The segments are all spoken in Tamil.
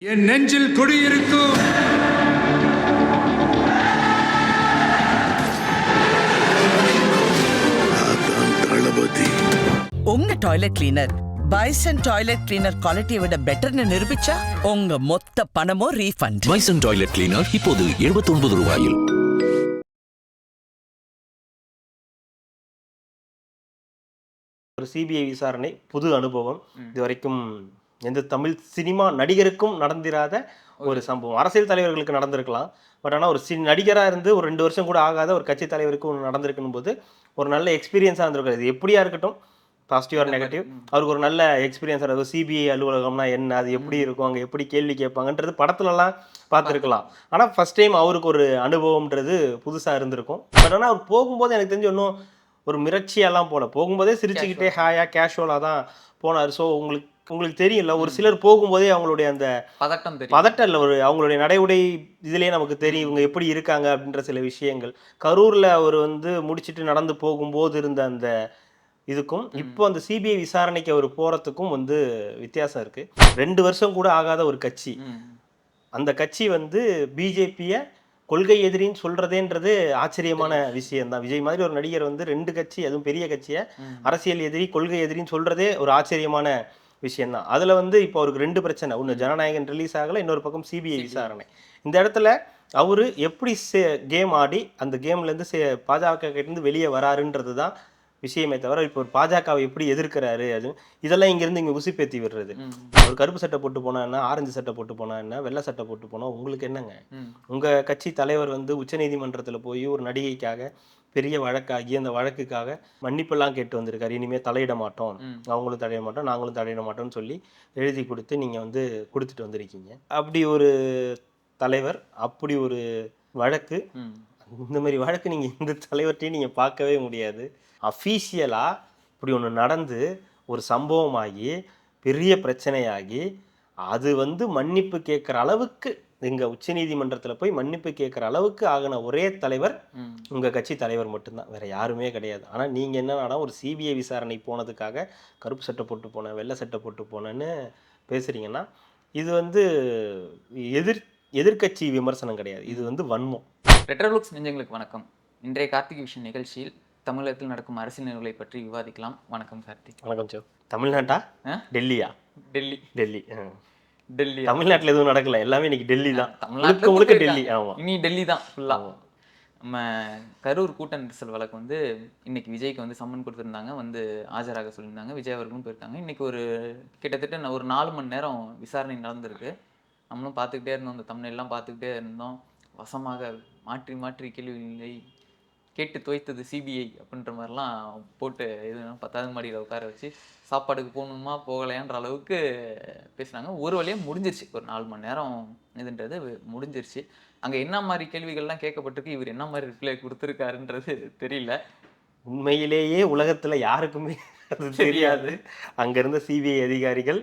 என் நெஞ்சில் குடியிருக்கும் தளபதி. உங்க toilet cleaner bison toilet cleaner குவாலிட்டியை விட பெட்டர்னு நிரூபிச்சா உங்க மொத்த பணமும் ரீஃபண்ட். பைசன் டாய்லெட் கிளீனர் இப்போது 79 ரூபாயில். ஒரு சிபிஐ விசாரணை புது அனுபவம். இதுவரைக்கும் எந்த தமிழ் சினிமா நடிகருக்கும் நடந்திராத ஒரு சம்பவம். அரசியல் தலைவர்களுக்கு நடந்திருக்கலாம், பட் ஆனால் ஒரு நடிகராக இருந்து ஒரு 2 வருஷம் கூட ஆகாத ஒரு கட்சி தலைவருக்கு ஒன்று நடந்திருக்குன்னு போது ஒரு நல்ல எக்ஸ்பீரியன்ஸாக இருந்திருக்காது. இது எப்படியா இருக்கட்டும், பாசிட்டிவ் ஆர் நெகட்டிவ், அவருக்கு ஒரு நல்ல எக்ஸ்பீரியன்ஸாக இருக்கும். சிபிஐ அலுவலகம்னா என்ன, அது எப்படி இருக்கும், அங்கே எப்படி கேள்வி கேட்பாங்கன்றது படத்துலலாம் பார்த்துருக்கலாம். ஆனால் ஃபர்ஸ்ட் டைம் அவருக்கு ஒரு அனுபவம்ன்றது புதுசாக இருந்திருக்கும். பட் ஆனால் அவர் போகும்போது எனக்கு தெரிஞ்சு இன்னும் ஒரு மிரட்சியெல்லாம் போல, போகும்போதே சிரிச்சுக்கிட்டே ஹாயா கேஷுவலாக தான் போனார். ஸோ உங்களுக்கு தெரியும்ல, ஒரு சிலர் போகும்போதே அவங்களுடைய அந்த பதட்டம் இல்லை, ஒரு அவங்களுடைய நடை உடை இதுலேயே நமக்கு தெரியும் இவங்க எப்படி இருக்காங்க அப்படின்ற சில விஷயங்கள். கரூரில் அவர் முடிச்சுட்டு நடந்து போகும்போது இருந்த அந்த இதுக்கும் இப்போ அந்த சிபிஐ விசாரணைக்கு அவர் போகிறதுக்கும் வித்தியாசம் இருக்குது. 2 வருஷம் கூட ஆகாத ஒரு கட்சி, அந்த கட்சி பிஜேபியை கொள்கை எதிரின்னு சொல்றதேன்றது ஆச்சரியமான விஷயம் தான். விஜய் மாதிரி ஒரு நடிகர் 2 கட்சி, அதுவும் பெரிய கட்சியை அரசியல் எதிரி கொள்கை எதிரின்னு சொல்றதே ஒரு ஆச்சரியமான விஷயம் தான். அதுல இப்போ அவருக்கு 2 பிரச்சனை. ஒன்று ஜனநாயகன் ரிலீஸ் ஆகலை, இன்னொரு பக்கம் சிபிஐ விசாரணை. இந்த இடத்துல அவரு எப்படி கேம் ஆடி அந்த கேம்லேருந்து பாஜக கிட்டேருந்து வெளியே வராருன்றது தான் விஷயமே தவிர, இப்போ ஒரு பாஜகவை எப்படி எதிர்க்கிறாரு அது இதெல்லாம் இங்கேருந்து இங்கே உசுப்பேத்தி விடுறது. ஒரு கருப்பு சட்டை போட்டு போனா என்ன, ஆரஞ்சு சட்டை போட்டு போனா என்ன, வெள்ளை சட்டை போட்டு போனா உங்களுக்கு என்னங்க? உங்கள் கட்சி தலைவர் உச்சநீதிமன்றத்தில் போய் ஒரு நடிகைக்காக பெரிய வழக்காகி அந்த வழக்குக்காக மன்னிப்பெல்லாம் கேட்டு வந்திருக்காரு. இனிமேல் தலையிட மாட்டோம், அவங்களும் தலையிட மாட்டோம், நாங்களும் தலையிட மாட்டோம்னு சொல்லி எழுதி கொடுத்து நீங்கள் கொடுத்துட்டு வந்திருக்கீங்க. அப்படி ஒரு தலைவர், அப்படி ஒரு வழக்கு, இந்த மாதிரி வழக்கு நீங்கள் எந்த தலைவர்கிட்டையும் நீங்கள் பார்க்கவே முடியாது. அஃபீஷியலாக இப்படி ஒன்று நடந்து ஒரு சம்பவமாகி பெரிய பிரச்சனையாகி அது மன்னிப்பு கேட்குற அளவுக்கு, எங்கள் உச்சநீதிமன்றத்தில் போய் மன்னிப்பு கேட்குற அளவுக்கு ஆகின ஒரே தலைவர் உங்கள் கட்சி தலைவர் மட்டும்தான், வேறு யாருமே கிடையாது. ஆனால் நீங்கள் என்னன்னா ஒரு சிபிஐ விசாரணை போனதுக்காக கருப்பு சட்டை போட்டு போனேன், வெள்ளை சட்டை போட்டு போனேன்னு பேசுகிறீங்கன்னா இது எதிர்கட்சி விமர்சனம் கிடையாது, இது வன்மம். ரெட்ரோலுக்ஸ் நெஞ்சங்களுக்கு வணக்கம். இன்றைய கார்த்திகை விஷன் நிகழ்ச்சியில் தமிழகத்தில் நடக்கும் அரசியல் நிகழ்வுகளை பற்றி விவாதிக்கலாம். வணக்கம் கார்த்திக். வணக்கம் சோ. தமிழ்நாட்டா டெல்லியா? டெல்லி. டெல்லி டெல்லி. தமிழ்நாட்டில் எதுவும் நடக்கல, எல்லாமே இன்னைக்கு டெல்லி தான். தமிழ்நாட்டுல டெல்லி. ஆமாம், இனி டெல்லி தான் ஃபுல்லா. நம்ம கரூர் கூட்ட நெரிசல் வழக்கு இன்னைக்கு விஜய்க்கு சம்மன் கொடுத்துருந்தாங்க, ஆஜராக சொல்லியிருந்தாங்க. விஜய் அவர்களும் போயிருக்காங்க. இன்னைக்கு ஒரு கிட்டத்தட்ட ஒரு 4 மணி நேரம் விசாரணை நடந்திருக்கு. நம்மளும் பார்த்துக்கிட்டே இருந்தோம், அந்த தமிழ்லாம் பார்த்துக்கிட்டே இருந்தோம். வசமாக மாற்றி மாற்றி கேள்விகளை கேட்டு துவைத்தது சிபிஐ அப்படின்ற மாதிரிலாம் போட்டு எது 10வது மாடியில் உட்கார வச்சு சாப்பாடுக்கு போகணுமா போகலையான்ற அளவுக்கு பேசுனாங்க. ஒரு வழியாக முடிஞ்சிருச்சு. ஒரு 4 மணி நேரம் இதுன்றது முடிஞ்சிருச்சு. அங்கே என்ன மாதிரி கேள்விகள்லாம் கேட்கப்பட்டிருக்கு, இவர் என்ன மாதிரி ரிப்ளை கொடுத்துருக்காருன்றது தெரியல. உண்மையிலேயே உலகத்தில் யாருக்குமே அது தெரியாது. அங்கே இருந்த சிபிஐ அதிகாரிகள்,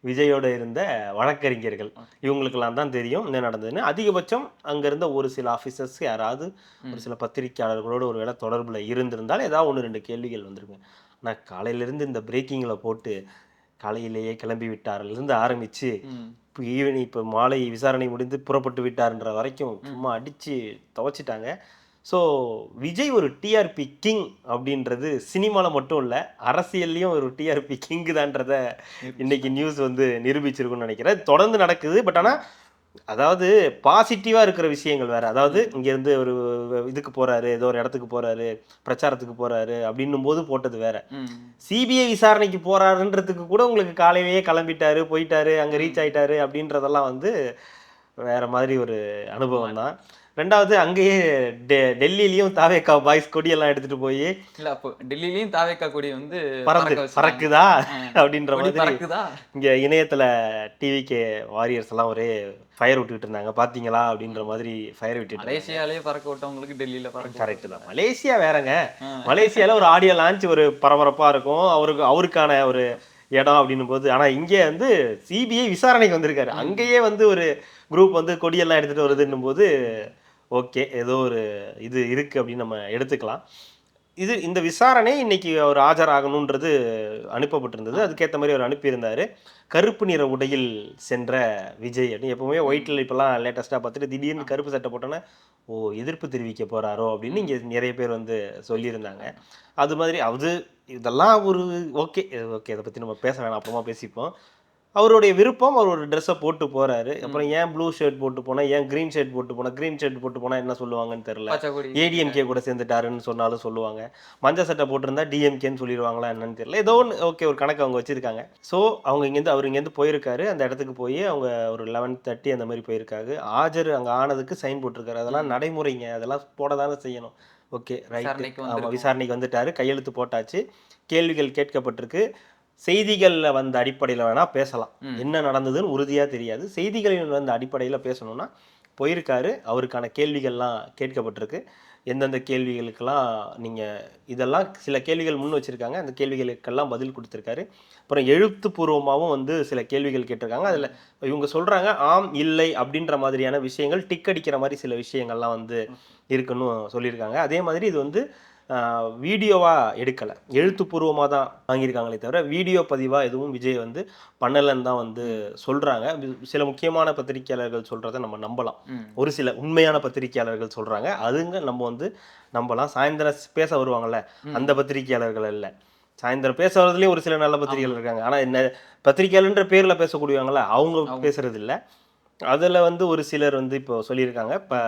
விஜயோட இருந்த வழக்கறிஞர்கள், இவங்களுக்கெல்லாம் தான் தெரியும் என்ன நடந்ததுன்னு. அதிகபட்சம் அங்கே இருந்த ஒரு சில ஆஃபீஸர்ஸ், யாராவது ஒரு சில பத்திரிகையாளர்களோடு ஒரு வேளை தொடர்பில் இருந்திருந்தால் ஏதாவது 1-2 கேள்விகள் வந்திருக்கு. ஆனால் காலையிலேருந்து இந்த பிரேக்கிங்கில் போட்டு காலையிலேயே கிளம்பி விட்டாரிலிருந்து ஆரம்பித்து இப்போ ஈவினிங், இப்போ மாலை விசாரணை முடிந்து புறப்பட்டு விட்டார்ன்ற வரைக்கும் சும்மா அடித்து துவைச்சிட்டாங்க. ஸோ விஜய் ஒரு டிஆர்பி கிங் அப்படின்றது சினிமாவில் மட்டும் இல்லை, அரசியல்லையும் ஒரு டிஆர்பி கிங் தான்றதை இன்னைக்கு நியூஸ் நிரூபிச்சிருக்குன்னு நினைக்கிறேன். தொடர்ந்து நடக்குது. பட் ஆனால் அதாவது பாசிட்டிவாக இருக்கிற விஷயங்கள் வேறு. அதாவது இங்கேருந்து ஒரு இதுக்கு போகிறாரு, ஏதோ ஒரு இடத்துக்கு போகிறாரு, பிரச்சாரத்துக்கு போகிறாரு அப்படின்னும் போது போட்டது வேற. சிபிஐ விசாரணைக்கு போகிறாருன்றதுக்கு கூட உங்களுக்கு காலையிலேயே கிளம்பிட்டாரு, போயிட்டாரு, அங்கே ரீச் ஆகிட்டாரு அப்படின்றதெல்லாம் வேற மாதிரி ஒரு அனுபவம் தான். 2வது அங்கேயே டெல்லியிலையும் தாவேக்கா பாய்ஸ் கொடியெல்லாம் எடுத்துட்டு போய், இல்ல அப்போ டெல்லியிலையும் தாவேக்கா கொடி பறக்குதா அப்படின்ற மாதிரி இங்க இணையத்துல டிவிகே வாரியர்ஸ் எல்லாம் ஒரே ஃபயர் விட்டுக்கிட்டு இருந்தாங்க. பாத்தீங்களா அப்படின்ற மாதிரி ஃபயர் விட்டுட்டு. மலேசியாலேயே பறக்க விட்டவங்களுக்கு டெல்லியில பறக்க. கரெக்ட் தான். மலேசியா வேறங்க. மலேசியால ஒரு ஆடியோ லான்ச் ஒரு பரபரப்பா இருக்கும், அவருக்கான ஒரு இடம் அப்படின்னும் போது. ஆனா இங்கே சிபிஐ விசாரணைக்கு வந்திருக்காரு, அங்கேயே ஒரு குரூப் கொடியெல்லாம் எடுத்துட்டு வருதுன்னும் போது ஓகே, ஏதோ ஒரு இது இருக்குது அப்படின்னு நம்ம எடுத்துக்கலாம். இந்த விசாரணை இன்னைக்கு அவர் ஆஜராகணுன்றது அனுப்பப்பட்டிருந்தது. அதுக்கேற்ற மாதிரி அவர் அனுப்பியிருந்தாரு. கருப்பு நிற உடையில் சென்ற விஜய் அப்படின்னு எப்பவுமே ஒயிட்ல இப்பெல்லாம் லேட்டஸ்ட்டாக பார்த்துட்டு திடீர்னு கருப்பு சட்டை போட்டோன்னே எதிர்ப்பு தெரிவிக்க போறாரோ அப்படின்னு இங்கே நிறைய பேர் வந்து சொல்லியிருந்தாங்க. அது மாதிரி இதெல்லாம் ஒரு ஓகே ஓகே இதை பற்றி நம்ம பேச வேணாம், அப்புறமா பேசிப்போம். அவருடைய விருப்பம், அவர் ஒரு ட்ரெஸ்ஸை போட்டு போறாரு. அப்புறம் ஏன் ப்ளூ ஷர்ட் போட்டு போனா, ஏன் கிரீன் ஷர்ட் போட்டு போனா, கிரீன் ஷர்ட் போட்டு போனா என்ன சொல்லுவாங்கன்னு தெரியல. ஏடிஎம்கே கூட சேர்ந்துட்டாருன்னு சொன்னாலும் சொல்லுவாங்க. மஞ்சள் சட்டை போட்டிருந்தா டிஎம்கேன்னு சொல்லிடுவாங்களா என்னன்னு தெரியல. ஏதோ ஒன்று ஓகே ஒரு கணக்கு அவங்க வச்சிருக்காங்க. ஸோ அவர் இங்கேருந்து போயிருக்காரு. அந்த இடத்துக்கு போய் அவங்க ஒரு 11:30 அந்த மாதிரி போயிருக்காரு. அங்கே ஆனதுக்கு சைன் போட்டிருக்காரு. அதெல்லாம் நடைமுறைங்க, அதெல்லாம் போட தானே செய்யணும். ஓகே ரைட், ஆமாம் விசாரணைக்கு வந்துட்டாரு, கையெழுத்து போட்டாச்சு, கேள்விகள் கேட்கப்பட்டிருக்கு. செய்திகளில் வந்த அடிப்படையில் வேணால் பேசலாம், என்ன நடந்ததுன்னு உறுதியாக தெரியாது. செய்திகளில் வந்த அடிப்படையில் பேசணும்னா போயிருக்காரு. அவருக்கான கேள்விகள்லாம் கேட்கப்பட்டிருக்கு. எந்தெந்த கேள்விகளுக்கெல்லாம் நீங்கள் இதெல்லாம் சில கேள்விகள் முன் வச்சுருக்காங்க, அந்த கேள்விகளுக்கெல்லாம் பதில் கொடுத்துருக்காரு. அப்புறம் எழுத்துப்பூர்வமாகவும் வந்து சில கேள்விகள் கேட்டிருக்காங்க. அதில் இவங்க சொல்கிறாங்க ஆம் இல்லை அப்படின்ற மாதிரியான விஷயங்கள், டிக் அடிக்கிற மாதிரி சில விஷயங்கள்லாம் வந்து இருக்குன்னு சொல்லியிருக்காங்க. அதே மாதிரி இது வந்து வீடியோவாக எடுக்கலை, எழுத்துப்பூர்வமாக தான் வாங்கியிருக்காங்களே தவிர வீடியோ பதிவாக எதுவும் விஜய் வந்து பண்ணலைன்னு தான் வந்து சொல்கிறாங்க. சில முக்கியமான பத்திரிகையாளர்கள் சொல்கிறத நம்ம நம்பலாம், ஒரு சில உண்மையான பத்திரிகையாளர்கள் சொல்கிறாங்க, அதுங்க நம்ம வந்து நம்பலாம். சாயந்தரம் பேச வருவாங்கள்ல அந்த பத்திரிகையாளர்கள் இல்லை, சாயந்தரம் பேச வரதுலேயும் ஒரு சில நல்ல பத்திரிகைகள் இருக்காங்க. ஆனால் என்ன பத்திரிகையாளர்ன்ற பேரில் பேசக்கூடியவங்கள அவங்க பேசுறது இல்லை. அதில் வந்து ஒரு சிலர் வந்து இப்போ சொல்லியிருக்காங்க, இப்போ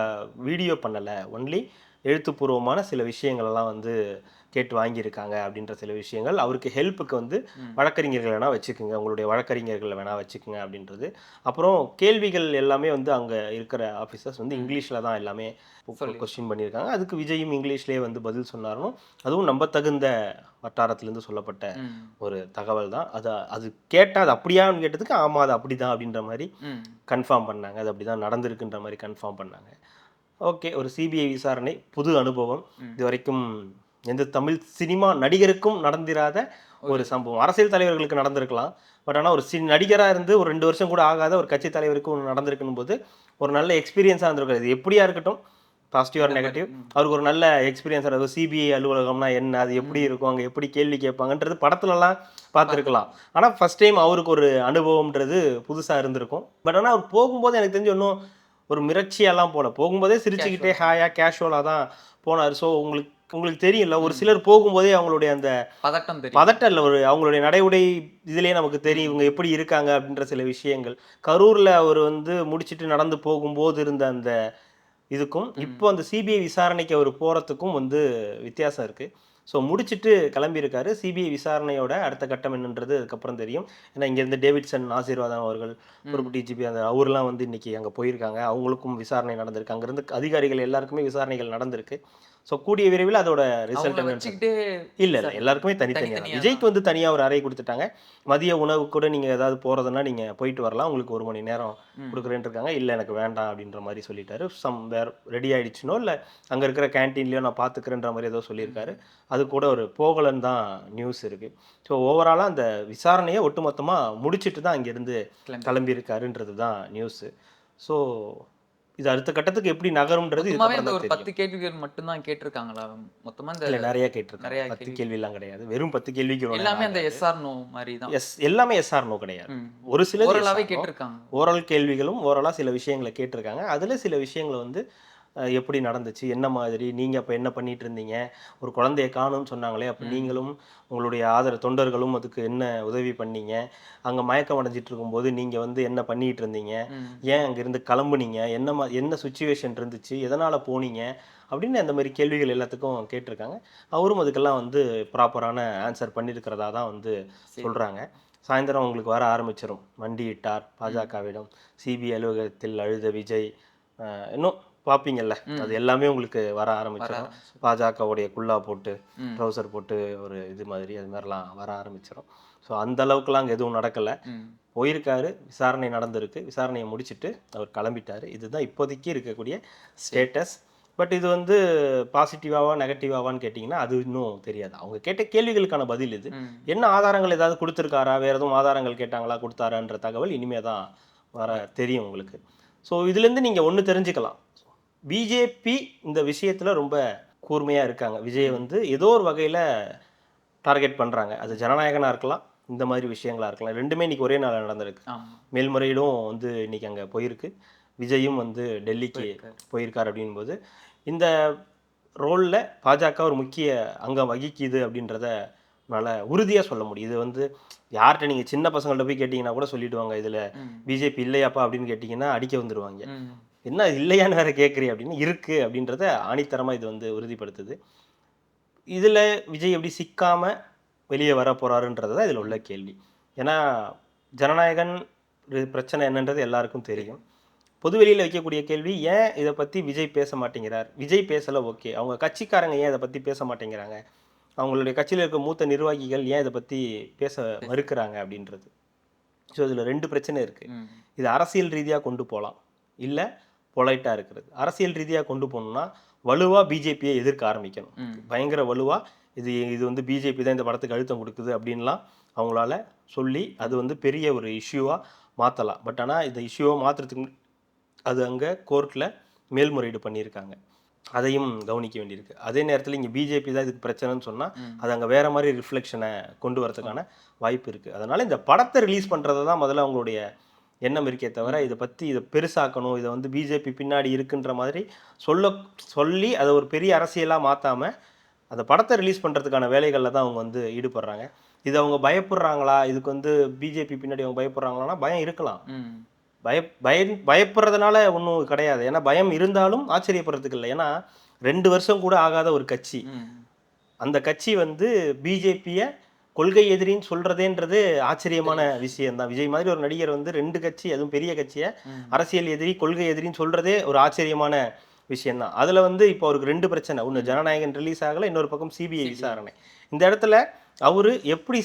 வீடியோ பண்ணலை, ஒன்லி எழுத்துப்பூர்வமான சில விஷயங்கள்லாம் வந்து கேட்டு வாங்கியிருக்காங்க அப்படின்ற சில விஷயங்கள். அவருக்கு ஹெல்ப்புக்கு வந்து வழக்கறிஞர்கள் வேணால் வச்சுக்கோங்க, உங்களுடைய வழக்கறிஞர்களை வேணால் வச்சுக்கோங்க அப்படின்றது. அப்புறம் கேள்விகள் எல்லாமே வந்து அங்கே இருக்கிற ஆஃபீஸர்ஸ் வந்து இங்கிலீஷில் தான் எல்லாமே கொஸ்டின் பண்ணியிருக்காங்க. அதுக்கு விஜயும் இங்கிலீஷ்லேயே வந்து பதில் சொன்னாரும். அதுவும் நம்ப தகுந்த வட்டாரத்திலேருந்து சொல்லப்பட்ட ஒரு தகவல் தான். அது கேட்டால் அது அப்படியான்னு கேட்டதுக்கு ஆமாம் அது அப்படி தான் அப்படின்ற மாதிரி கன்ஃபார்ம் பண்ணாங்க. அது அப்படி தான் நடந்திருக்குன்ற மாதிரி கன்ஃபார்ம் பண்ணாங்க. ஓகே, ஒரு சிபிஐ விசாரணை, புது அனுபவம். இது வரைக்கும் எந்த தமிழ் சினிமா நடிகருக்கும் நடந்திராத ஒரு சம்பவம். அரசியல் தலைவர்களுக்கு நடந்திருக்கலாம், பட் ஆனால் ஒரு நடிகராக இருந்து ஒரு 2 வருஷம் கூட ஆகாத ஒரு கட்சி தலைவருக்கு ஒன்று நடந்திருக்குன்னு போது ஒரு நல்ல எக்ஸ்பீரியன்ஸாக இருந்திருக்காது. இது எப்படியா இருக்கட்டும், பாசிட்டிவ் ஆர் நெகட்டிவ், அவருக்கு ஒரு நல்ல எக்ஸ்பீரியன்ஸாக இருக்கும். சிபிஐ அலுவலகம்னா என்ன, அது எப்படி இருக்கும், அங்கே எப்படி கேள்வி கேட்பாங்கன்றது படத்துலலாம் பார்த்துருக்கலாம். ஆனால் ஃபர்ஸ்ட் டைம் அவருக்கு ஒரு அனுபவம்ன்றது புதுசாக இருந்திருக்கும். பட் ஆனால் அவர் போகும்போது எனக்கு தெரிஞ்சு ஒன்றும் ஒரு மிரட்சியெல்லாம் போல, போகும்போதே சிரிச்சுக்கிட்டே ஹாயா கேஷுவலாக தான் போனார். ஸோ உங்களுக்கு தெரியும்ல, ஒரு சிலர் போகும்போதே அவங்களுடைய அந்த பதட்டம் இல்லை, ஒரு அவங்களுடைய நடை உடை இதுலேயே நமக்கு தெரியும் இவங்க எப்படி இருக்காங்க அப்படின்ற சில விஷயங்கள். கரூரில் அவர் வந்து முடிச்சுட்டு நடந்து போகும்போது இருந்த அந்த இதுக்கும் இப்போ அந்த சிபிஐ விசாரணைக்கு அவர் போகிறதுக்கும் வந்து வித்தியாசம் இருக்குது. ஸோ முடிச்சுட்டு கிளம்பியிருக்காரு. சிபிஐ விசாரணையோட அடுத்த கட்டம் என்னன்றது அதுக்கப்புறம் தெரியும். ஏன்னா இங்கேருந்து டேவிட்சன் ஆசீர்வாதம் அவர்கள் பொறுப்பு டிஜிபி அவர்லாம் வந்து இன்னைக்கு அங்கே போயிருக்காங்க. அவங்களுக்கும் விசாரணை நடந்திருக்கு, அங்கேருந்து அதிகாரிகள் எல்லாருக்குமே விசாரணைகள் நடந்திருக்கு. ஸோ கூடிய விரைவில் அதோட ரிசல்ட் இல்லை எல்லாருக்குமே தனித்தனியாக. விஜய்க்கு வந்து தனியாக ஒரு அறை கொடுத்துட்டாங்க. மதிய உணவு கூட நீங்கள் ஏதாவது போகிறதுனா நீங்கள் போயிட்டு வரலாம், உங்களுக்கு 1 மணி நேரம் கொடுக்குறேன்னு இருக்காங்க. இல்லை எனக்கு வேண்டாம் அப்படின்ற மாதிரி சொல்லிட்டாரு. வேறு ரெடி ஆகிடுச்சுனோ இல்லை அங்கே இருக்கிற கேன்டீன்லேயோ நான் பார்த்துக்கிறேன்ற மாதிரி ஏதோ சொல்லியிருக்காரு. அது கூட ஒரு போகலன்னு தான் நியூஸ் இருக்குது. ஸோ ஓவராலாக அந்த விசாரணையை ஒட்டுமொத்தமாக முடிச்சுட்டு தான் அங்கேருந்து கிளம்பியிருக்காருன்றது தான் நியூஸு. ஸோ இது அடுத்த கட்டத்துக்கு எப்படி நகரும்ன்றது ஒரு 10 கேள்விகள் மட்டும் தான் கேட்டிருக்காங்களா மொத்தமா? இல்ல நிறைய கேட்டிருக்காங்க. 10 கேள்விலாம் கிடையாது, வெறும் 10 கேள்விக்கு எல்லாமே அந்த எஸ் ஆர் நோ மாதிரி தான். எல்லாமே எஸ் ஆர் நோ கிடையாது. ஒரு சில ஓரலாவே கேட்டிருக்காங்க, ஓரல் கேள்விகளும் ஓரலா சில விஷயங்களை கேட்டிருக்காங்க. அதுல சில விஷயங்களை வந்து எப்படி நடந்துச்சு, என்ன மாதிரி, நீங்கள் அப்போ என்ன பண்ணிட்டு இருந்தீங்க, ஒரு குழந்தைய காணும்னு சொன்னாங்களே, அப்போ நீங்களும் உங்களுடைய தொண்டர்களும் அதுக்கு என்ன உதவி பண்ணீங்க, அங்கே மயக்கம் அடைஞ்சிட்டு இருக்கும்போது நீங்கள் வந்து என்ன பண்ணிட்டு இருந்தீங்க, ஏன் அங்கேருந்து கிளம்புனீங்க, என்ன சுச்சுவேஷன் இருந்துச்சு, எதனால் போனீங்க அப்படின்னு அந்த மாதிரி கேள்விகள் எல்லாத்துக்கும் கேட்டிருக்காங்க. அவரும் அதுக்கெல்லாம் வந்து ப்ராப்பரான ஆன்சர் பண்ணியிருக்கிறதா தான் வந்து சொல்கிறாங்க. சாயந்தரம் உங்களுக்கு வர ஆரம்பிச்சிடும். மண்டியிட்டார் பாஜகவிடம், சிபிஐ அலுவலகத்தில் அழுத விஜய், இன்னும் பார்ப்பீங்கல்ல, அது எல்லாமே உங்களுக்கு வர ஆரம்பிச்சிடும். பாஜகவுடைய குல்லா போட்டு ட்ரௌசர் போட்டு ஒரு இது மாதிரி அது மாதிரிலாம் வர ஆரம்பிச்சிடும். ஸோ அந்த அளவுக்குலாம் அங்கே எதுவும் நடக்கலை. போயிருக்காரு, விசாரணை நடந்திருக்கு, விசாரணையை முடிச்சுட்டு அவர் கிளம்பிட்டார். இதுதான் இப்போதைக்கு இருக்கக்கூடிய ஸ்டேட்டஸ். பட் இது வந்து பாசிட்டிவாவா நெகட்டிவாவான்னு கேட்டிங்கன்னா அது இன்னும் தெரியாது. அவங்க கேட்ட கேள்விகளுக்கான பதில் இது. என்ன ஆதாரங்கள் ஏதாவது கொடுத்துருக்காரா, வேறு எதுவும் ஆதாரங்கள் கேட்டாங்களா, கொடுத்தாரான்ற தகவல் இனிமேல் தான் வர தெரியும் உங்களுக்கு. ஸோ இதுலேருந்து நீங்கள் ஒன்று தெரிஞ்சுக்கலாம், பிஜேபி இந்த விஷயத்தில் ரொம்ப கூர்மையாக இருக்காங்க. விஜயை வந்து ஏதோ ஒரு வகையில் டார்கெட் பண்ணுறாங்க. அது ஜனநாயகனாக இருக்கலாம், இந்த மாதிரி விஷயங்களாக இருக்கலாம். ரெண்டுமே இன்னைக்கு ஒரே நாள் நடந்திருக்கு. ஆமா மேல்முறையீடும் வந்து இன்னைக்கு அங்கே போயிருக்கு. விஜயும் வந்து டெல்லிக்கு போயிருக்கார் அப்படின்போது இந்த ரோலில் பாஜக ஒரு முக்கிய அங்கம் வகிக்குது அப்படின்றத நம்மளால் உறுதியாக சொல்ல முடியும். இது வந்து யார்கிட்ட நீங்கள் சின்ன பசங்கள்ட்ட போய் கேட்டிங்கன்னா கூட சொல்லிடுவாங்க, இதில் பிஜேபி இல்லையாப்பா அப்படின்னு கேட்டிங்கன்னா அடிக்க வந்துடுவாங்க. என்ன இல்லையான்னு வேற கேட்குறீ அப்படின்னு இருக்குது அப்படின்றத ஆணித்தரமாக இது வந்து உறுதிப்படுத்துது. இதில் விஜய் எப்படி சிக்காமல் வெளியே வர போகிறாருன்றது தான் இதில் உள்ள கேள்வி. ஏன்னா ஜனநாயகன் பிரச்சனை என்னன்றது எல்லாருக்கும் தெரியும். பொதுவெளியில் வைக்கக்கூடிய கேள்வி, ஏன் இதை பற்றி விஜய் பேச மாட்டேங்கிறார்? விஜய் பேசலை, ஓகே, அவங்க கட்சிக்காரங்க ஏன் இதை பற்றி பேச மாட்டேங்கிறாங்க? அவங்களுடைய கட்சியில் இருக்க மூத்த நிர்வாகிகள் ஏன் இதை பற்றி பேச மறுக்கிறாங்க அப்படின்றது. ஸோ இதில் 2 பிரச்சனை இருக்குது. இது அரசியல் ரீதியாக கொண்டு போகலாம், இல்லை பொலைட்டாக இருக்கிறது. அரசியல் ரீதியாக கொண்டு போகணும்னா வலுவாக பிஜேபியை எதிர்க்க ஆரம்பிக்கணும். பயங்கர வலுவாக இது வந்து பிஜேபி தான் இந்த படத்துக்கு அழுத்தம் கொடுக்குது அப்படின்லாம் அவங்களால சொல்லி அது வந்து பெரிய ஒரு இஷ்யூவாக மாற்றலாம். பட் ஆனால் இந்த இஷ்யூவை மாற்றுறதுக்கு அது அங்கே கோர்ட்டில் மேல்முறையீடு பண்ணியிருக்காங்க. அதையும் கவனிக்க வேண்டியிருக்கு. அதே நேரத்தில் இங்கே பிஜேபி தான் இதுக்கு பிரச்சனைன்னு சொன்னால் அது அங்கே வேறு மாதிரி ரிஃப்ளெக்ஷனை கொண்டு வரதுக்கான வாய்ப்பு இருக்குது. அதனால் இந்த படத்தை ரிலீஸ் பண்ணுறது தான் முதல்ல அவங்களுடைய எண்ணம் இருக்கே தவிர இதை பற்றி இதை பெருசாக்கணும், இதை வந்து பிஜேபி பின்னாடி இருக்குன்ற மாதிரி சொல்லி அதை ஒரு பெரிய அரசியலாக மாற்றாமல் அந்த படத்தை ரிலீஸ் பண்ணுறதுக்கான வேலைகளில் தான் அவங்க வந்து ஈடுபடுறாங்க. இது அவங்க பயப்படுறாங்களா, இதுக்கு வந்து பிஜேபி பின்னாடி அவங்க பயப்படுறாங்களான்னா பயம் இருக்கலாம். பயப்படுறதுனால ஒன்றும் கிடையாது. ஏன்னா பயம் இருந்தாலும் ஆச்சரியப்படுறதுக்கு இல்லை. ஏன்னா 2 வருஷம் கூட ஆகாத ஒரு கட்சி, அந்த கட்சி வந்து பிஜேபியை கொள்கை எதிரின்னு சொல்றதேன்றது ஆச்சரியமான விஷயம்தான். விஜய் மாதிரி ஒரு நடிகர் வந்து 2 கட்சி, அதுவும் பெரிய கட்சியை அரசியல் எதிரி கொள்கை எதிரின்னு சொல்றதே ஒரு ஆச்சரியமான விஷயம்தான். அதில் வந்து இப்போ அவருக்கு 2 பிரச்சனை. ஒன்று ஜனநாயகன் ரிலீஸ் ஆகலை, இன்னொரு பக்கம் சிபிஐ விசாரணை. இந்த இடத்துல அவரு எப்படி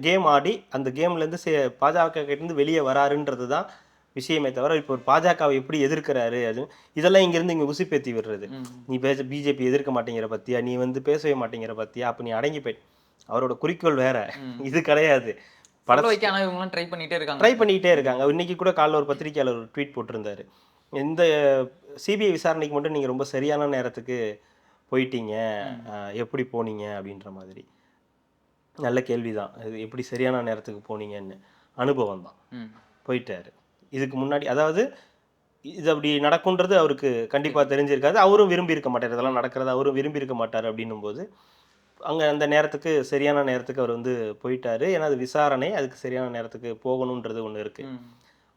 கேம் ஆடி அந்த கேம்லேருந்து பாஜக கிட்டேருந்து வெளியே வராருன்றது தான் விஷயமே தவிர இப்போ ஒரு பாஜகவை எப்படி எதிர்க்கிறாரு அது இதெல்லாம் இங்கேருந்து இங்கே உசுப்பேற்றி விடுறது. நீ பிஜேபி எதிர்க்க மாட்டேங்கிற பத்தியா, நீ வந்து பேசவே மாட்டேங்கிற பத்தியா, அப்போ நீ அடங்கி போய் அவரோட குறிக்கோள் வேற, இது கிடையாது. ட்ரை பண்ணிக்கிட்டே இருக்காங்க. இன்னைக்கு கூட காலைல ஒரு பத்திரிகையாளர் ஒரு ட்வீட் போட்டிருந்தாரு, இந்த சிபிஐ விசாரணைக்கு மட்டும் நீங்கள் ரொம்ப சரியான நேரத்துக்கு போயிட்டீங்க, எப்படி போனீங்க அப்படின்ற மாதிரி. நல்ல கேள்விதான், இது எப்படி சரியான நேரத்துக்கு போனீங்கன்னு. அனுபவம் தான், போயிட்டாரு. இதுக்கு முன்னாடி அதாவது இது அப்படி நடக்கும்ன்றது அவருக்கு கண்டிப்பாக தெரிஞ்சிருக்காது. அவரும் விரும்பி இருக்க மாட்டார், இதெல்லாம் நடக்கிறது அவரும் விரும்பி இருக்க மாட்டார். அப்படின்னும் போது அங்கே அந்த நேரத்துக்கு சரியான நேரத்துக்கு அவர் வந்து போயிட்டாரு. ஏன்னா அது விசாரணை, அதுக்கு சரியான நேரத்துக்கு போகணுன்றது ஒன்று இருக்குது.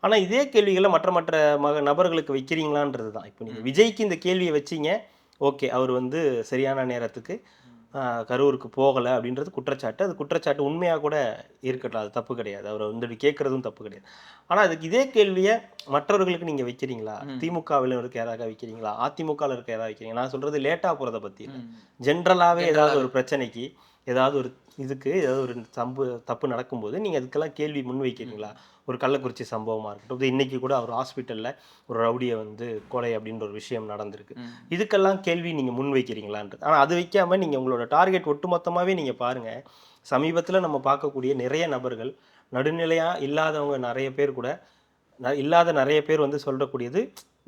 ஆனால் இதே கேள்விகளை மற்ற நபர்களுக்கு வைக்கிறீங்களான்றது தான். இப்போ நீங்கள் விஜய்க்கு இந்த கேள்வியை வச்சிங்க, ஓகே, அவர் வந்து சரியான நேரத்துக்கு கரூருக்கு போகலை அப்படின்றது குற்றச்சாட்டு. அது குற்றச்சாட்டு உண்மையாக கூட இருக்கட்டும், அது தப்பு கிடையாது. அவர் வந்து கேட்குறதும் தப்பு கிடையாது. ஆனால் அதுக்கு இதே கேள்வியை மற்றவர்களுக்கு நீங்கள் வைக்கிறீங்களா? திமுகவில் இருக்க யாராவது வைக்கிறீங்களா? அதிமுகவில் இருக்க யாராவது வைக்கிறீங்க? நான் சொல்கிறது லேட்டாக போகிறத பற்றி இல்லை, ஜென்ரலாகவே ஏதாவது ஒரு பிரச்சனைக்கு, ஏதாவது ஒரு இதுக்கு ஏதாவது ஒரு தப்பு நடக்கும்போது நீங்கள் அதுக்கெல்லாம் கேள்வி முன் வைக்கிறீங்களா? ஒரு கள்ளக்குறிச்சி சம்பவமாக இருக்கட்டும், இது இன்றைக்கி கூட ஒரு ஹாஸ்பிட்டலில் ஒரு ரவுடியை வந்து கொலை அப்படின்ற ஒரு விஷயம் நடந்திருக்கு. இதுக்கெல்லாம் கேள்வி நீங்கள் முன் வைக்கிறீங்களான்றது. ஆனால் அது வைக்காமல் நீங்கள் உங்களோட டார்கெட் ஒட்டுமொத்தமாகவே நீங்கள் பாருங்கள். சமீபத்தில் நம்ம பார்க்கக்கூடிய நிறைய நபர்கள், நடுநிலையாக இல்லாதவங்க நிறைய பேர் கூட, நிறைய பேர் வந்து சொல்லக்கூடியது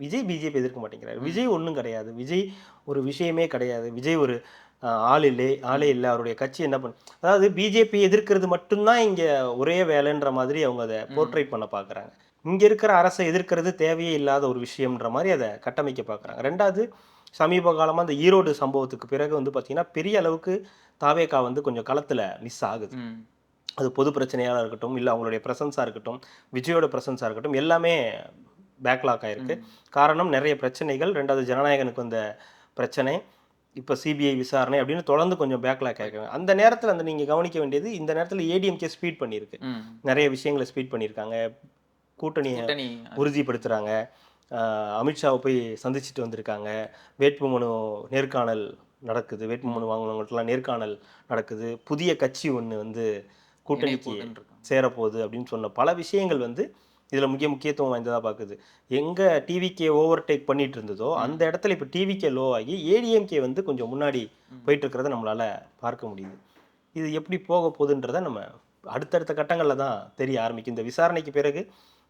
விஜய் பிஜேபி எதிர்க்க மாட்டேங்கிறார், விஜய் ஒன்றும் கிடையாது, விஜய் ஒரு விஷயமே கிடையாது, விஜய் ஒரு ஆளே இல்லை, அவருடைய கட்சி என்ன அதாவது பிஜேபி எதிர்க்கிறது மட்டும்தான் இங்கே ஒரே வேலைன்ற மாதிரி அவங்க அதை போர்ட்ரேட் பண்ண பார்க்குறாங்க. இங்கே இருக்கிற அரசை எதிர்க்கிறது தேவையே இல்லாத ஒரு விஷயம்ன்ற மாதிரி அதை கட்டமைக்க பார்க்குறாங்க. ரெண்டாவது, சமீப காலமாக அந்த ஈரோடு சம்பவத்துக்கு பிறகு வந்து பார்த்திங்கன்னா பெரிய அளவுக்கு தாவேகா வந்து கொஞ்சம் களத்தில் மிஸ் ஆகுது. அது பொது பிரச்சனையாக இருக்கட்டும், இல்லை அவங்களுடைய ப்ரெசன்ஸாக இருக்கட்டும், விஜயோட ப்ரெசன்ஸாக இருக்கட்டும், எல்லாமே பேக்லாக் ஆகிருக்கு. காரணம் நிறைய பிரச்சனைகள். ரெண்டாவது, ஜனநாயகனுக்கு வந்த பிரச்சனை, இப்போ சிபிஐ விசாரணை அப்படின்னு தொடர்ந்து கொஞ்சம் பேக்லாக் ஆகிருக்காங்க. அந்த நேரத்தில் அந்த நீங்கள் கவனிக்க வேண்டியது, இந்த நேரத்தில் ஏடிஎம்கே ஸ்பீட் பண்ணியிருக்கு, நிறைய விஷயங்களை ஸ்பீட் பண்ணியிருக்காங்க, கூட்டணியை உறுதிப்படுத்துகிறாங்க, அமித்ஷாவை போய் சந்திச்சுட்டு வந்திருக்காங்க, வேட்புமனு நேர்காணல் நடக்குது, வேட்புமனு வாங்கினவங்கள்ட்டலாம் நேர்காணல் நடக்குது, புதிய கட்சி ஒன்று வந்து கூட்டணிக்கு சேரப்போகுது அப்படின்னு சொன்ன பல விஷயங்கள் வந்து இதில் முக்கியத்துவம் வாய்ந்ததாக பார்க்குது. எங்கே டிவிகே ஓவர்டேக் பண்ணிட்டு இருந்ததோ அந்த இடத்துல இப்போ டிவிகே லோ ஆகி ஏடிஎம்கே வந்து கொஞ்சம் முன்னாடி போயிட்டு இருக்கிறத நம்மளால் பார்க்க முடியுது. இது எப்படி போக போகுதுன்றதை நம்ம அடுத்தடுத்த கட்டங்களில் தான் தெரிய ஆரம்பிக்கும். இந்த விசாரணைக்கு பிறகு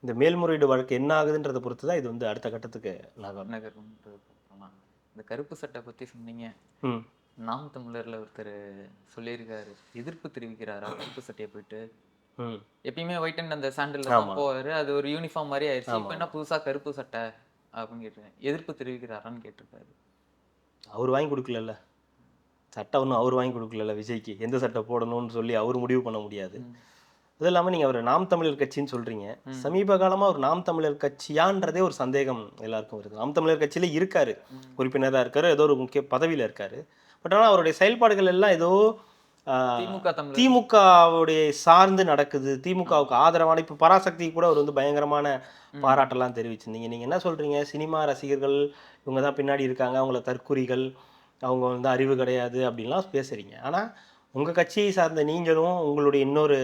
இந்த மேல்முறையீடு வழக்கு என்ன ஆகுதுன்றதை பொறுத்து தான் இது வந்து அடுத்த கட்டத்துக்கு நகரும். இந்த கருப்பு சட்டை பத்தி சொன்னீங்க. ம் நாம் தமிழர்ல ஒருத்தர் சொல்லியிருக்காரு, எதிர்ப்பு தெரிவிக்கிறாரா கருப்பு சட்டையை போயிட்டு. ம் எப்பயுமே ஒயிட் அண்ட் அந்த சாண்டில் தான் ஆமா. போவாரு. அது ஒரு யூனிஃபார்ம் மாதிரி ஆயிடுச்சு. ஆமா. இப்போ என்ன புதுசா கருப்பு சட்டை அப்படின்னு கேட்டிருக்கேன். எதிர்ப்பு தெரிவிக்கிறாரான்னு கேட்டிருக்காரு. அவர் வாங்கி கொடுக்கலல்ல, சட்டை ஒன்றும் அவர் வாங்கி கொடுக்கலல்ல விஜய்க்கு. எந்த சட்டை போடணும்னு சொல்லி அவர் முடிவு பண்ண முடியாது. அது இல்லாமல் நீங்கள் அவர் நாம் தமிழர் கட்சின்னு சொல்கிறீங்க. சமீப காலமாக ஒரு நாம் தமிழர் கட்சியான்றதே ஒரு சந்தேகம் எல்லாருக்கும் வருது. நாம் தமிழர் கட்சியில இருக்காரு, உறுப்பினராக இருக்காரு, ஏதோ ஒரு முக்கிய பதவியில் இருக்காரு. பட் ஆனால் அவருடைய செயல்பாடுகள் எல்லாம் ஏதோ திமுக தமிழர் திமுகவுடைய சார்ந்து நடக்குது. திமுகவுக்கு ஆதரவான இப்போ பராசக்தி கூட அவர் வந்து பயங்கரமான பாராட்டெல்லாம் தெரிவிச்சிருந்தீங்க. நீங்கள் என்ன சொல்கிறீங்க, சினிமா ரசிகர்கள் இவங்க தான் பின்னாடி இருக்காங்க, அவங்கள தற்குறிகள், அவங்க வந்து அறிவு கிடையாது அப்படின்லாம் பேசுகிறீங்க. ஆனால் உங்கள் கட்சியை சார்ந்த நீங்களும் உங்களுடைய இன்னொரு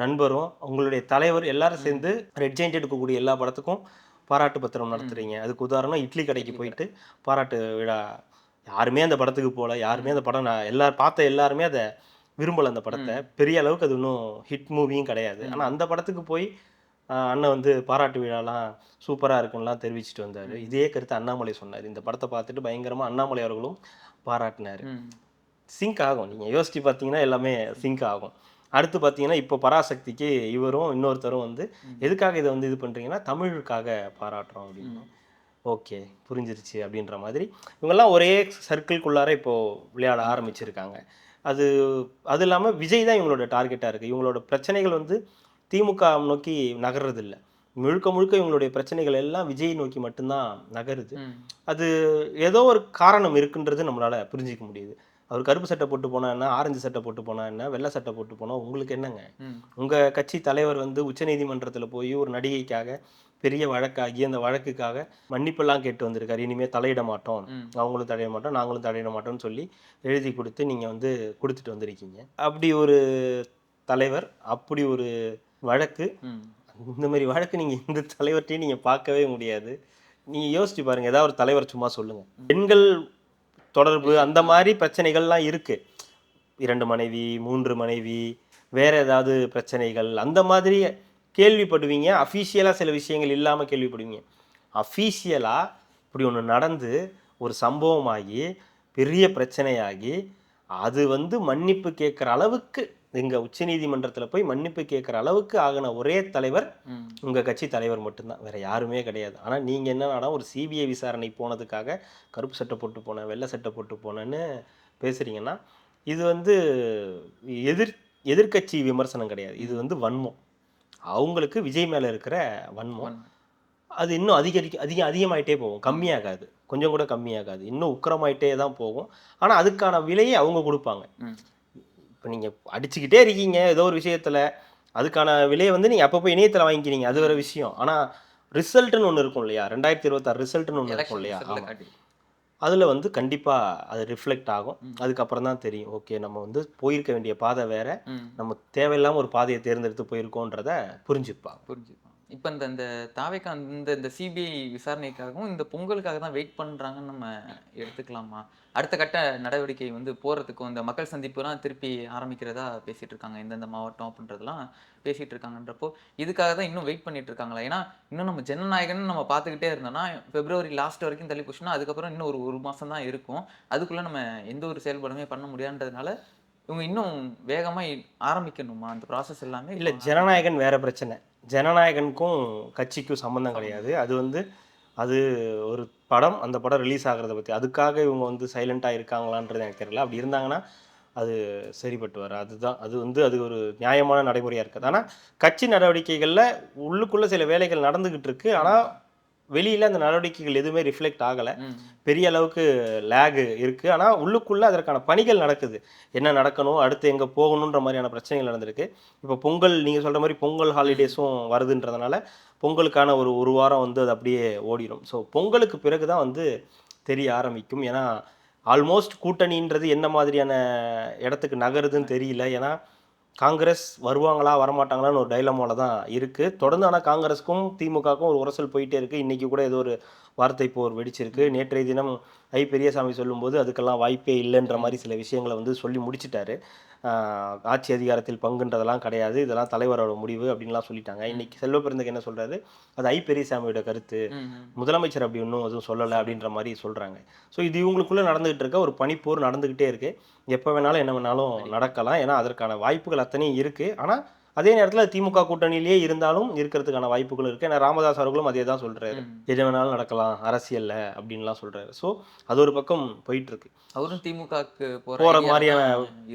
நண்பரும் உங்களுடைய தலைவர் எல்லாரும் சேர்ந்து ரெட் ஜெயிண்ட் எடுக்கக்கூடிய எல்லா படத்துக்கும் பாராட்டு பத்திரம் நடத்துறீங்க. அதுக்கு உதாரணம் இட்லி கடைக்கு போயிட்டு பாராட்டு விழா. யாருமே அந்த படத்துக்கு போகல, யாருமே அந்த படம் பார்த்த எல்லாருமே அதை விரும்பலை. அந்த படத்தை பெரிய அளவுக்கு அது இன்னும் ஹிட் மூவியும் கிடையாது. ஆனால் அந்த படத்துக்கு போய் அண்ணன் வந்து பாராட்டு விழாலாம் சூப்பராக இருக்குன்னுலாம் தெரிவிச்சுட்டு வந்தார். இதே கருத்து அண்ணாமலை சொன்னார். இந்த படத்தை பார்த்துட்டு பயங்கரமாக அண்ணாமலை அவர்களும் பாராட்டினார். சிங்க் ஆகும், நீங்கள் யோசிச்சு பார்த்தீங்கன்னா எல்லாமே சிங்க் ஆகும். அடுத்து பார்த்தீங்கன்னா இப்போ பராசக்திக்கு இவரும் இன்னொருத்தரும் வந்து எதுக்காக இதை வந்து இது பண்ணுறீங்கன்னா தமிழுக்காக பாராட்டுறோம் அப்படின்னு. ஓகே புரிஞ்சிருச்சு அப்படின்ற மாதிரி இவங்கெல்லாம் ஒரே சர்க்கிள்குள்ளார இப்போது விளையாட ஆரம்பிச்சிருக்காங்க. அது இல்லாமல் விஜய் தான் இவங்களோட டார்கெட்டாக இருக்குது. இவங்களோட பிரச்சனைகள் வந்து திமுக நோக்கி நகர்றதில்லை. முழுக்க முழுக்க இவங்களுடைய பிரச்சனைகள் எல்லாம் விஜய் நோக்கி மட்டும்தான் நகருது. அது ஏதோ ஒரு காரணம் இருக்குன்றது நம்மளால் புரிஞ்சிக்க முடியுது. அவர் கருப்பு சட்டை போட்டு போனா என்ன, ஆரஞ்சு சட்டை போட்டு போனா என்ன, வெள்ளை சட்டை போட்டு போனால் உங்களுக்கு என்னங்க? உங்கள் கட்சி தலைவர் வந்து உச்சநீதிமன்றத்தில் போய் ஒரு நடிகைக்காக பெரிய வழக்காகி அந்த வழக்குக்காக மன்னிப்பெல்லாம் கேட்டு வந்திருக்காரு. இனிமேல் தலையிட மாட்டோம், அவங்களும் தலையிட மாட்டோம், நாங்களும் தலையிட மாட்டோம்னு சொல்லி எழுதி கொடுத்து நீங்கள் வந்து கொடுத்துட்டு வந்திருக்கீங்க. அப்படி ஒரு தலைவர், அப்படி ஒரு வழக்கு, இந்த மாதிரி வழக்கு நீங்கள் இந்த தலைவர்கிட்டையும் நீங்கள் பார்க்கவே முடியாது. நீங்கள் யோசிச்சு பாருங்கள், ஏதாவது ஒரு தலைவர் சும்மா சொல்லுங்கள். பெண்கள் தொடர்பு அந்த மாதிரி பிரச்சனைகள்லாம் இருக்குது. 2 மனைவி 3 மனைவி வேறு ஏதாவது பிரச்சனைகள் அந்த மாதிரி கேள்விப்படுவீங்க. அஃபீஷியலாக சில விஷயங்கள் இல்லாமல் கேள்விப்படுவீங்க. அஃபீஷியலாக இப்படி ஒன்று நடந்து ஒரு சம்பவமாகி பெரிய பிரச்சனையாகி அது வந்து மன்னிப்பு கேட்குற அளவுக்கு எங்கள் உச்சநீதிமன்றத்தில் போய் மன்னிப்பு கேட்குற அளவுக்கு ஆகின ஒரே தலைவர் உங்கள் கட்சி தலைவர் மட்டும்தான், வேறு யாருமே கிடையாது. ஆனால் நீங்கள் என்னன்னா ஒரு சிபிஐ விசாரணை போனதுக்காக கருப்பு சட்டை போட்டு போனேன், வெள்ளை சட்டை போட்டு போனேன்னு பேசுகிறீங்கன்னா இது வந்து எதிர்கட்சி விமர்சனம் கிடையாது, இது வந்து வன்மம். அவங்களுக்கு விஜய் மேலே இருக்கிற வன்மம் அது இன்னும் அதிகமாயிட்டே போகும், கம்மியாகாது, கொஞ்சம் கூட கம்மியாகாது, இன்னும் உக்கிரமாயிட்டே தான் போகும். ஆனால் அதுக்கான விலையை அவங்க கொடுப்பாங்க. இப்போ நீங்கள் அடிச்சுக்கிட்டே இருக்கீங்க ஏதோ ஒரு விஷயத்தில், அதுக்கான விலையை வந்து நீங்கள் அப்பப்போ இணையத்தில் வாங்கிக்கிறீங்க, அது வேறு விஷயம். ஆனால் ரிசல்ட்டுன்னு ஒன்று இருக்கும் இல்லையா, 2026 ரிசல்ட்டுன்னு ஒன்று இருக்கும் இல்லையா, அதில் வந்து கண்டிப்பாக அது ரிஃப்ளெக்ட் ஆகும். அதுக்கப்புறம் தான் தெரியும், ஓகே நம்ம வந்து போயிருக்க வேண்டிய பாதை வேறு, நம்ம தேவையில்லாமல் ஒரு பாதையை தேர்ந்தெடுத்து போயிருக்கோன்றத புரிஞ்சுப்பாங்க. இப்போ இந்த தாவேக்கா இந்த சிபிஐ விசாரணைக்காகவும் இந்த பொங்கலுக்காக தான் வெயிட் பண்ணுறாங்கன்னு நம்ம எடுத்துக்கலாமா? அடுத்த கட்ட நடவடிக்கை வந்து போகிறதுக்கும் இந்த மக்கள் சந்திப்புலாம் திருப்பி ஆரம்பிக்கிறதா பேசிகிட்டு இருக்காங்க, எந்தெந்த மாவட்டம் அப்படின்றதெல்லாம் பேசிகிட்டு இருக்காங்கன்றப்போ இதுக்காக தான் இன்னும் வெயிட் பண்ணிட்டு இருக்காங்களா? ஏன்னா இன்னும் நம்ம ஜனநாயகன்னு நம்ம பார்த்துக்கிட்டே இருந்தோம்னா பிப்ரவரி லாஸ்ட் வரைக்கும் தள்ளி போச்சுன்னா அதுக்கப்புறம் இன்னும் ஒரு மாதம் தான் இருக்கும். அதுக்குள்ளே நம்ம எந்த ஒரு செயல்பாடுமே பண்ண முடியாதுன்றதுனால இவங்க இன்னும் வேகமாக ஆரம்பிக்கணுமா அந்த ப்ராசஸ் எல்லாமே? இல்லை, ஜனநாயகன் வேறு பிரச்சனை, ஜனநாயகனுக்கும் கட்சிக்கும் சம்மந்தம் கிடையாது. அது ஒரு படம், அந்த படம் ரிலீஸ் ஆகிறத பற்றி, அதுக்காக இவங்க வந்து சைலண்ட்டாக இருக்காங்களான்றது எனக்கு தெரியல. அப்படி இருந்தாங்கன்னா அது சரிப்பட்டு வர, அது ஒரு நியாயமான நடைமுறையாக இருக்குது. ஆனால் கட்சி நடவடிக்கைகளில் உள்ளுக்குள்ளே சில வேலைகள் நடந்துக்கிட்டு இருக்கு. ஆனால் வெளியில் அந்த நடவடிக்கைகள் எதுவுமே ரிஃப்ளெக்ட் ஆகலை, பெரிய அளவுக்கு லேகு இருக்குது. ஆனால் உள்ளுக்குள்ளே அதற்கான பணிகள் நடக்குது, என்ன நடக்கணும், அடுத்து எங்கே போகணுன்ற மாதிரியான பிரச்சனைகள் நடந்திருக்கு. இப்போ பொங்கல், நீங்கள் சொல்கிற மாதிரி பொங்கல் ஹாலிடேஸும் வருதுன்றதுனால பொங்கலுக்கான ஒரு வாரம் வந்து அது அப்படியே ஓடிடும். ஸோ பொங்கலுக்கு பிறகு தான் வந்து தெரிய ஆரம்பிக்கும். ஏன்னா ஆல்மோஸ்ட் கூட்டணின்றது என்ன மாதிரியான இடத்துக்கு நகருதுன்னு தெரியல. ஏன்னா காங்கிரஸ் வருவாங்களா வரமாட்டாங்களான்னு ஒரு டைலமாவில் தான் இருக்குது தொடர்ந்து. ஆனால் காங்கிரஸுக்கும் திமுகவுக்கும் ஒரு உரசல் போயிட்டே இருக்குது. இன்றைக்கி கூட ஏதோ ஒரு வார்த்தை போர் வெடிச்சிருக்கு. நேற்றைய தினம் பெரியசாமி சொல்லும்போது அதுக்கெல்லாம் வாய்ப்பே இல்லைன்ற மாதிரி சில விஷயங்களை வந்து சொல்லி முடிச்சிட்டாரு. ஆட்சி அதிகாரத்தில் பங்குன்றதெல்லாம் கிடையாது, இதெல்லாம் தலைவரோட முடிவு அப்படின்லாம் சொல்லிட்டாங்க. இன்னைக்கு செல்வ பெருந்தகை என்ன சொல்றாரு, அது பெரியசாமியோட கருத்து, முதலமைச்சர் அப்படி ஒன்றும் எதுவும் சொல்லலை அப்படின்ற மாதிரி சொல்றாங்க. ஸோ இது இவங்களுக்குள்ள நடந்துகிட்டு இருக்க ஒரு பனிப்போர் நடந்துகிட்டே இருக்கு. எப்போ வேணாலும் என்ன வேணாலும் நடக்கலாம். ஏன்னா அதற்கான வாய்ப்புகள் அத்தனையும் இருக்கு. ஆனால் அதே நேரத்தில் திமுக கூட்டணியிலேயே இருந்தாலும் இருக்கிறதுக்கான வாய்ப்புகளும் இருக்கு. ஏன்னா ராமதாஸ் அவர்களும் அதே தான் சொல்றாரு, எது வேணாலும் நடக்கலாம் அரசியல்ல அப்படின்லாம் சொல்றாரு. ஸோ அது ஒரு பக்கம் போயிட்டு இருக்கு. அவரும் திமுகவுக்கு போற மாதிரியான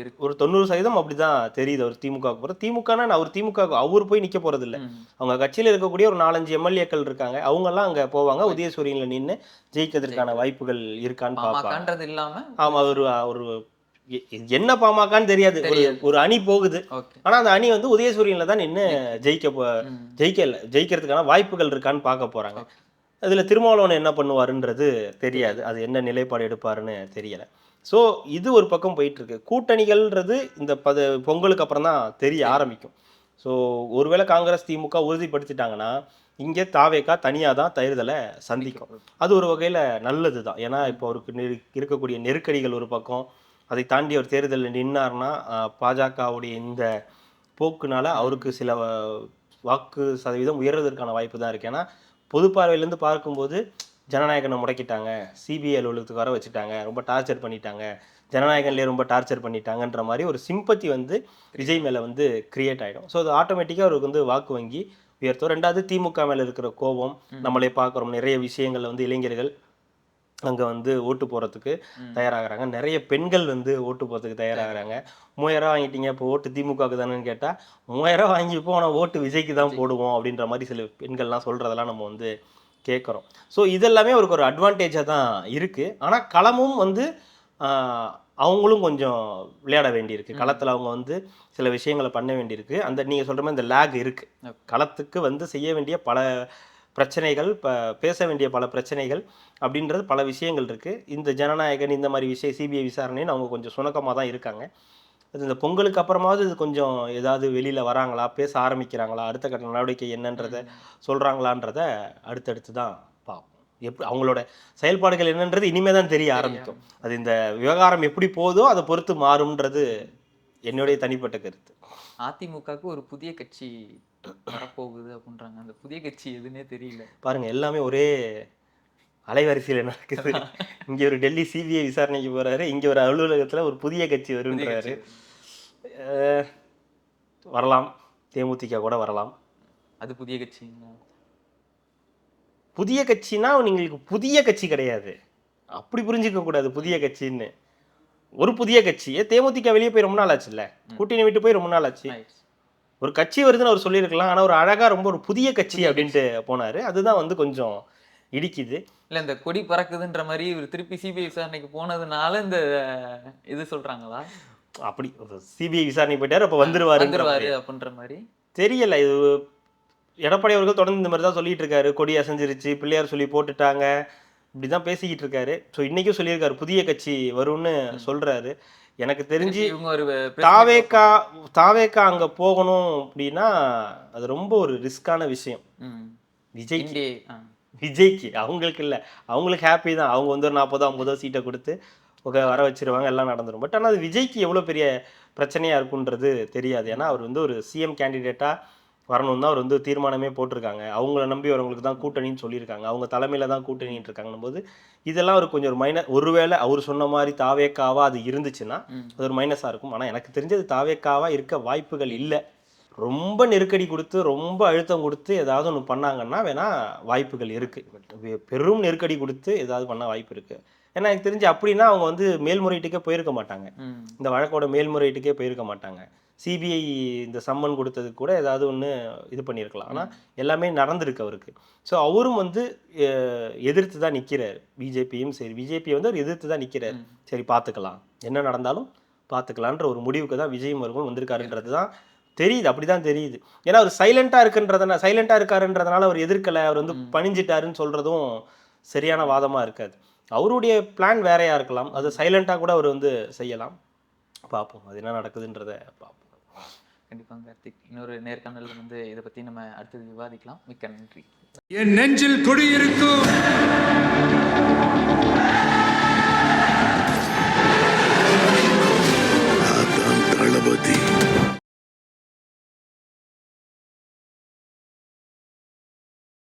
இருக்கு. ஒரு 90% அப்படிதான் தெரியுது. அவர் திமுகவுக்கு போற. திமுகனா அவர் திமுக அவர் போய் நிக்க போறது இல்லை. அவங்க கட்சியில இருக்கக்கூடிய ஒரு 4-5 எம்எல்ஏக்கள் இருக்காங்க, அவங்க எல்லாம் அங்க போவாங்க. உதயசூரியன்ல நின்று ஜெயிக்கிறதுக்கான வாய்ப்புகள் இருக்கான்னு பார்ப்பாங்க. இல்லாம ஆமா, ஒரு என்ன பாமகன்னு தெரியாது, ஒரு அணி போகுது. ஆனா அந்த அணி வந்து உதயசூரியன்ல தான் நின்று ஜெயிக்கிறதுக்கான வாய்ப்புகள் இருக்கான்னு பார்க்க போறாங்க. அதுல திருமாவளவன் என்ன பண்ணுவாருன்றது தெரியாது, அது என்ன நிலைப்பாடு எடுப்பாருன்னு தெரியல. ஸோ இது ஒரு பக்கம் போயிட்டு இருக்கு. கூட்டணிகள்ன்றது இந்த பொங்கலுக்கு அப்புறம் தான் தெரிய ஆரம்பிக்கும். ஸோ ஒருவேளை காங்கிரஸ் திமுக உறுதிப்படுத்திட்டாங்கன்னா இங்கே தாவேகா தனியாக தான் தேர்தலை சந்திக்கும். அது ஒரு வகையில் நல்லது தான். ஏன்னா இப்போ அவருக்கு இருக்கக்கூடிய நெருக்கடிகள் ஒரு பக்கம், அதை தாண்டி அவர் தேர்தலில் நின்னார்னா பாஜகவுடைய இந்த போக்குனால அவருக்கு சில வாக்கு சதவீதம் உயர்வதற்கான வாய்ப்பு தான் இருக்குது. ஏன்னா பொது பார்வையிலேருந்து பார்க்கும்போது ஜனநாயகனை முடக்கிட்டாங்க, சிபிஐ அலுவலகத்துக்கு வர வச்சுட்டாங்க, ரொம்ப டார்ச்சர் பண்ணிட்டாங்க, ஜனநாயகன்லேயே ரொம்ப டார்ச்சர் பண்ணிட்டாங்கன்ற மாதிரி ஒரு சிம்பத்தி வந்து விஜய் மேலே வந்து கிரியேட் ஆகிடும். ஸோ அது ஆட்டோமேட்டிக்காக அவருக்கு வந்து வாக்கு வங்கி உயர்த்தும். ரெண்டாவது திமுக மேலே இருக்கிற கோபம், நம்மளே பார்க்குறோம் நிறைய விஷயங்களில் வந்து இளைஞர்கள் அங்கே வந்து ஓட்டு போகிறதுக்கு தயாராகிறாங்க, நிறைய பெண்கள் வந்து ஓட்டு போகிறதுக்கு தயாராகிறாங்க. 3000 வாங்கிட்டீங்க, இப்போ ஓட்டு திமுகவுக்கு தானேன்னு கேட்டால் 3000 வாங்கிப்போம், ஆனால் ஓட்டு விஜய்க்கு தான் போடுவோம் அப்படின்ற மாதிரி சில பெண்கள்லாம் சொல்கிறதெல்லாம் நம்ம வந்து கேட்குறோம். ஸோ இதெல்லாமே அவருக்கு ஒரு அட்வான்டேஜாக தான் இருக்குது. ஆனால் களமும் வந்து அவங்களும் கொஞ்சம் விளையாட வேண்டியிருக்கு. களத்தில் அவங்க வந்து சில விஷயங்களை பண்ண வேண்டியிருக்கு. அந்த நீங்கள் சொல்கிற மாதிரி இந்த லேக் இருக்குது. களத்துக்கு வந்து செய்ய வேண்டிய பல பிரச்சனைகள், பேச வேண்டிய பல பிரச்சனைகள் அப்படின்றது பல விஷயங்கள் இருக்குது. இந்த ஜனநாயகன் இந்த மாதிரி விஷயம் சிபிஐ விசாரணைன்னு அவங்க கொஞ்சம் சுணக்கமாக தான் இருக்காங்க. அது இந்த பொங்கலுக்கு அப்புறமாவது இது கொஞ்சம் ஏதாவது வெளியில் வராங்களா, பேச ஆரம்பிக்கிறாங்களா, அடுத்த கட்ட நடவடிக்கை என்னன்றதை சொல்கிறாங்களான்றத அடுத்தடுத்து தான் பார்ப்போம். எப்படி அவங்களோட செயல்பாடுகள் என்னன்றது இனிமேல் தான் தெரிய ஆரம்பிக்கும். அது இந்த விவகாரம் எப்படி போதோ அதை பொறுத்து மாறும்ன்றது என்னுடைய தனிப்பட்ட கருத்து. அதிமுகவுக்கு ஒரு புதிய கட்சி வரப்போகுது அப்படின்றாங்க. அந்த புதிய கட்சி எதுன்னே தெரியல. பாருங்க, எல்லாமே ஒரே அலைவரிசையில் நடக்குது. இங்கே ஒரு டெல்லி சிபிஐ விசாரணைக்கு போறாரு, இங்கே ஒரு அலுவலகத்தில் ஒரு புதிய கட்சி வருன்றாரு. வரலாம், தேமுதிக கூட வரலாம். அது புதிய கட்சி. புதிய கட்சினா நீங்களுக்கு புதிய கட்சி கிடையாது, அப்படி புரிஞ்சுக்க கூடாது. புதிய கட்சின்னு ஒரு புதிய கட்சியே தேமுதிக வெளியே போய் ரொம்ப நாள் ஆச்சு, இல்லை கூட்டணி விட்டு போய் ரொம்ப நாள் ஆச்சு. ஒரு கட்சி வருதுன்னு அவர் சொல்லியிருக்கலாம், ஆனால் ஒரு அழகாக ரொம்ப ஒரு புதிய கட்சி அப்படின்ட்டு போனார். அதுதான் வந்து கொஞ்சம் இடிக்குது. இல்லை இந்த கொடி பறக்குதுன்ற மாதிரி இவர் திருப்பி சிபிஐ விசாரணைக்கு போனதுனால இந்த இது சொல்கிறாங்களா? அப்படி சிபிஐ விசாரணை போயிட்டார், அப்போ வந்துருவாரு அப்படின்ற மாதிரி தெரியல. இது எடப்பாடி அவர்கள் தொடர்ந்து இந்த மாதிரி தான் சொல்லிட்டு இருக்காரு, கொடி அசைஞ்சிருச்சு, பிள்ளையார் சொல்லி போட்டுட்டாங்க, இப்படிதான் பேசிக்கிட்டு இருக்காரு. ஸோ இன்னைக்கும் சொல்லியிருக்காரு புதிய கட்சி வரும்னு சொல்றாரு. எனக்கு தெரிஞ்சு தாவேக்கா அங்க போகணும் அப்படின்னா அது ரொம்ப ஒரு ரிஸ்கான விஷயம். விஜய்க்கு அவங்களுக்கு இல்லை, அவங்களுக்கு ஹாப்பி தான். அவங்க வந்து ஒரு 40-50 சீட்டை கொடுத்து வர வச்சிருவாங்க, எல்லாம் நடந்துடும். பட் ஆனால் அது விஜய்க்கு எவ்வளோ பெரிய பிரச்சனையாக இருக்குன்றது தெரியாது. ஏன்னா அவர் வந்து ஒரு சிஎம் கேண்டிடேட்டாக வரணும் தான் அவர் வந்து தீர்மானமே போட்டிருக்காங்க. அவங்கள நம்பி வரவங்களுக்கு தான் கூட்டணின்னு சொல்லியிருக்காங்க, அவங்க தலைமையில் தான் கூட்டணின்னு இருக்காங்கன்னும் போது இதெல்லாம் ஒரு கொஞ்சம் ஒரு மைனஸ். ஒருவேளை அவர் சொன்ன மாதிரி தாவேக்காவா அது இருந்துச்சுன்னா அது ஒரு மைனஸாக இருக்கும். ஆனால் எனக்கு தெரிஞ்சது தாவேக்காவா இருக்க வாய்ப்புகள் இல்லை. ரொம்ப நெருக்கடி கொடுத்து ரொம்ப அழுத்தம் கொடுத்து ஏதாவது ஒன்று பண்ணாங்கன்னா வேணால் வாய்ப்புகள் இருக்குது. பெரும் நெருக்கடி கொடுத்து ஏதாவது பண்ண வாய்ப்பு இருக்குது. ஏன்னா எனக்கு தெரிஞ்சு அப்படின்னா அவங்க வந்து மேல்முறையீட்டுக்கே போயிருக்க மாட்டாங்க, இந்த வழக்கோட மேல்முறையீட்டுக்கே போயிருக்க மாட்டாங்க. சிபிஐ இந்த சம்மன் கொடுத்தது கூட ஏதாவது ஒன்று இது பண்ணியிருக்கலாம். ஆனால் எல்லாமே நடந்திருக்கு அவருக்கு. ஸோ அவரும் வந்து எதிர்த்து தான் நிற்கிறார். பிஜேபியும் சரி, பிஜேபி வந்து அவர் எதிர்த்து தான் நிற்கிறார். சரி பார்த்துக்கலாம், என்ன நடந்தாலும் பார்த்துக்கலான்ற ஒரு முடிவுக்கு தான் விஜய் அவர்களும் வந்திருக்காருன்றது தான் தெரியுது. அப்படி தான் தெரியுது. ஏன்னா அவர் சைலண்டாக இருக்காருன்றதுனால அவர் எதிர்க்கலை, அவர் வந்து பணிஞ்சிட்டாருன்னு சொல்கிறதும் சரியான வாதமாக இருக்காது. அவருடைய பிளான் வேறையா இருக்கலாம், அது சைலண்டாக கூட அவர் வந்து செய்யலாம். பார்ப்போம் அது என்ன நடக்குதுன்றத பார்ப்போம். கண்டிப்பாக கார்த்திக், இன்னொரு நேர்காணல் வந்து இதை பற்றி நம்ம அடுத்தது விவாதிக்கலாம். மிக்க நன்றி. என் நெஞ்சில் குடியிருக்கும்